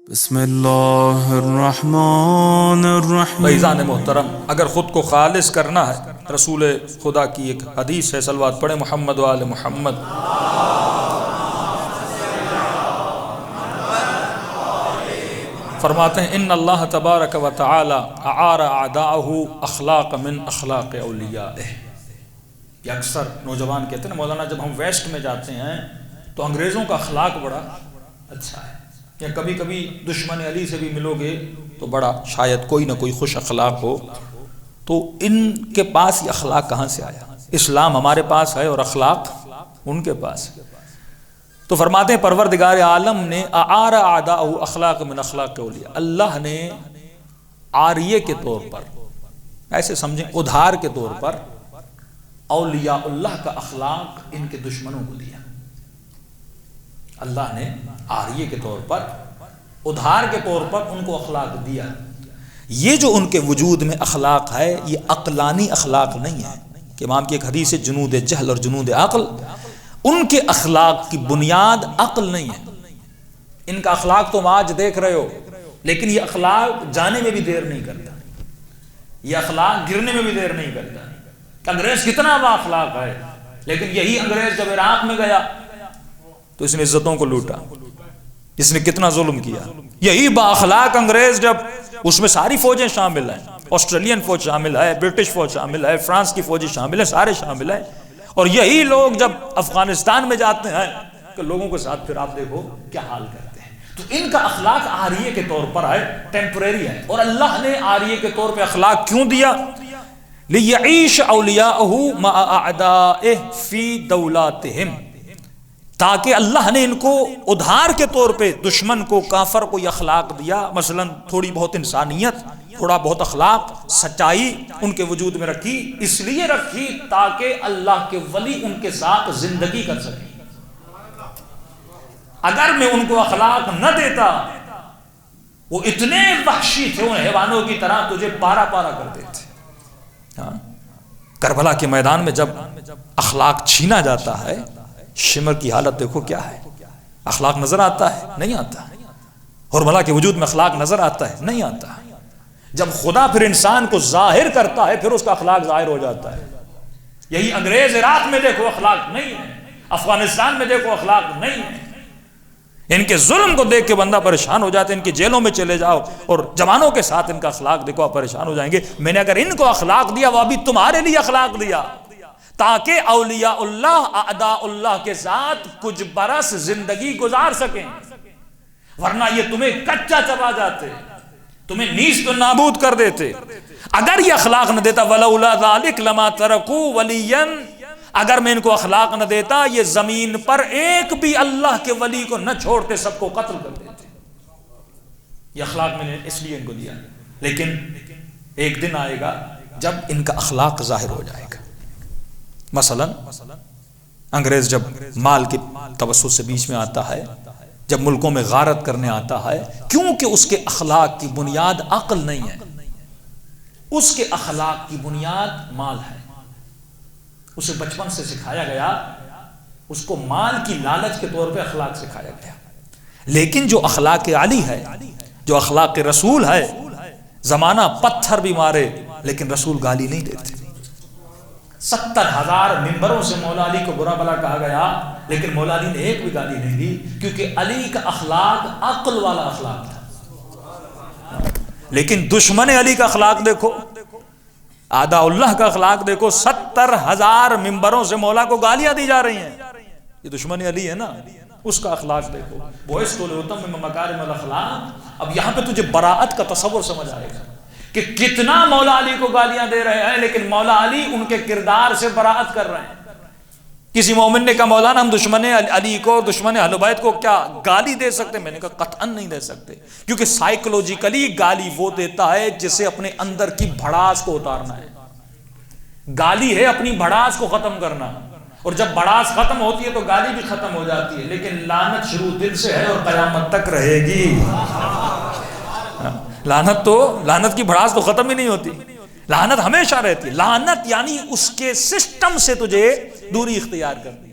بسم اللہ الرحمن الرحیم۔ فیضان محترم، اگر خود کو خالص کرنا ہے، رسول خدا کی ایک حدیث ہے، صلوات پڑھیں محمد و آل محمد۔ فرماتے ہیں ان اللہ تبارک و تعالی اعار اعداءہ اخلاق من اخلاق اولیائہ۔ یہ اکثر نوجوان کہتے ہیں مولانا جب ہم ویسٹ میں جاتے ہیں تو انگریزوں کا اخلاق بڑا اچھا ہے، یا کبھی کبھی دشمن علی سے بھی ملو گے تو بڑا شاید کوئی نہ کوئی خوش اخلاق ہو، تو ان کے پاس یہ اخلاق کہاں سے آیا؟ اسلام ہمارے پاس ہے اور اخلاق ان کے پاس ہے۔ تو فرماتے ہیں پروردگار عالم نے اعار اعداءہ اخلاق من اخلاق اولیاء، اللہ نے عاریے کے طور پر، ایسے سمجھیں ادھار کے طور پر، اولیاء اللہ کا اخلاق ان کے دشمنوں کو دیا۔ اللہ نے عاریے کے طور پر، ادھار کے طور پر ان کو اخلاق دیا۔ یہ جو ان کے وجود میں اخلاق ہے یہ عقلانی اخلاق نہیں ہے کہ امام کی ایک حدیث ہے جنود جہل اور جنود عقل، ان کے اخلاق کی بنیاد عقل نہیں ہے۔ ان کا اخلاق تم آج دیکھ رہے ہو، لیکن یہ اخلاق جانے میں بھی دیر نہیں کرتا، یہ اخلاق گرنے میں بھی دیر نہیں کرتا۔ انگریز کتنا با اخلاق ہے، لیکن یہی انگریز جب عراق میں گیا تو اس نے عزتوں کو لوٹا، اس نے کتنا ظلم کیا۔ یہی با اخلاق انگریز جب، اس میں ساری فوجیں شامل ہیں، آسٹریلین فوج شامل ہے، برٹش فوج شامل ہے، فرانس کی فوجی شامل ہے، سارے شامل ہیں، اور یہی لوگ جب افغانستان میں جاتے ہیں کہ لوگوں کے ساتھ پھر آپ دیکھو کیا حال کرتے ہیں۔ تو ان کا اخلاق عاریے کے طور پر ہے، ٹیمپریری ہے، اور اللہ نے عاریے کے طور پہ اخلاق کیوں دیا؟ لِيَعِيشَ أَوْلِيَاؤُهُ مَعَ أَعْدَائِهِ فِي دَوْلَاتِهِمْ، تاکہ اللہ نے ان کو ادھار کے طور پہ دشمن کو، کافر کو یہ اخلاق دیا، مثلا تھوڑی بہت انسانیت، تھوڑا بہت اخلاق، سچائی ان کے وجود میں رکھی، اس لیے رکھی تاکہ اللہ کے ولی ان کے ساتھ زندگی کر سکیں۔ اگر میں ان کو اخلاق نہ دیتا، وہ اتنے وحشی تھے، ان حیوانوں کی طرح تجھے پارا پارا کر دیتے۔ کربلا کے میدان میں جب اخلاق چھینا جاتا ہے، شمر کی حالت دیکھو کیا ہے۔ اخلاق نظر آتا ہے؟ نہیں آتا۔ حرملہ کے وجود میں اخلاق نظر آتا ہے؟ نہیں آتا۔ جب خدا پھر انسان کو ظاہر کرتا ہے پھر اس کا اخلاق ظاہر ہو جاتا ہے۔ یہی انگریز عراق میں دیکھو اخلاق نہیں ہے، افغانستان میں دیکھو اخلاق نہیں ہے۔ ان کے ظلم کو دیکھ کے بندہ پریشان ہو جاتا ہے، ان کی جیلوں میں چلے جاؤ اور جوانوں کے ساتھ ان کا اخلاق دیکھو، آپ پریشان ہو جائیں گے۔ میں نے اگر ان کو اخلاق دیا، وہ ابھی تمہارے لیے اخلاق دیا تاکہ اولیاء اللہ اعداء اللہ کے ساتھ کچھ برس زندگی گزار سکیں، ورنہ یہ تمہیں کچا چبا جاتے، تمہیں نیست و نابود کر دیتے۔ اگر یہ اخلاق نہ دیتا وَلَوْلَا ذَلِكَ لَمَا تَرَكُوا وَلِيًّا، اگر میں ان کو اخلاق نہ دیتا یہ زمین پر ایک بھی اللہ کے ولی کو نہ چھوڑتے، سب کو قتل کر دیتے۔ یہ اخلاق میں نے اس لیے ان کو دیا، لیکن ایک دن آئے گا جب ان کا اخلاق ظاہر ہو جائے گا۔ مثلا انگریز جب مال کے توسط سے بیچ میں آتا ہے، جب ملکوں میں غارت کرنے آتا ہے، کیونکہ اس کے اخلاق کی بنیاد عقل نہیں ہے، اس کے اخلاق کی بنیاد مال ہے۔ اسے بچپن سے سکھایا گیا، اس کو مال کی لالچ کے طور پہ اخلاق سکھایا گیا۔ لیکن جو اخلاق علی ہے، جو اخلاق رسول ہے، زمانہ پتھر بھی مارے لیکن رسول گالی نہیں دیتے۔ 70,000 ممبروں سے مولا علی کو برا بلا کہا گیا، لیکن مولا علی نے ایک بھی گالی نہیں دی، کیونکہ علی کا اخلاق عقل والا اخلاق تھا۔ لیکن دشمن علی کا اخلاق دیکھو، اعداء اللہ کا اخلاق دیکھو، 70,000 ممبروں سے مولا کو گالیاں دی جا رہی ہیں۔ یہ دشمن علی ہے نا، اس کا اخلاق دیکھو۔ بوئس من مکارم الاخلاق۔ اب یہاں پہ تجھے براءت کا تصور سمجھ آئے گا کہ کتنا مولا علی کو گالیاں دے رہے ہیں، لیکن مولا علی ان کے کردار سے براءت کر رہے ہیں۔ کسی مومن نے کہا مولانا ہم دشمن علی کو، دشمن اہل بیت کو کیا گالی دے سکتے؟ میں نے کہا قطعاً نہیں دے سکتے، کیونکہ سائیکولوجیکلی گالی وہ دیتا ہے جسے اپنے اندر کی بھڑاس کو اتارنا ہے۔ گالی ہے اپنی بھڑاس کو ختم کرنا، اور جب بھڑاس ختم ہوتی ہے تو گالی بھی ختم ہو جاتی ہے، لیکن لعنت شروع دل سے ہے اور قیامت تک رہے گی۔ لعنت کی بھڑاس تو ختم ہی نہیں ہوتی، لعنت ہمیشہ رہتی ہے۔ لعنت یعنی اس کے سسٹم سے تجھے دوری اختیار کرنی۔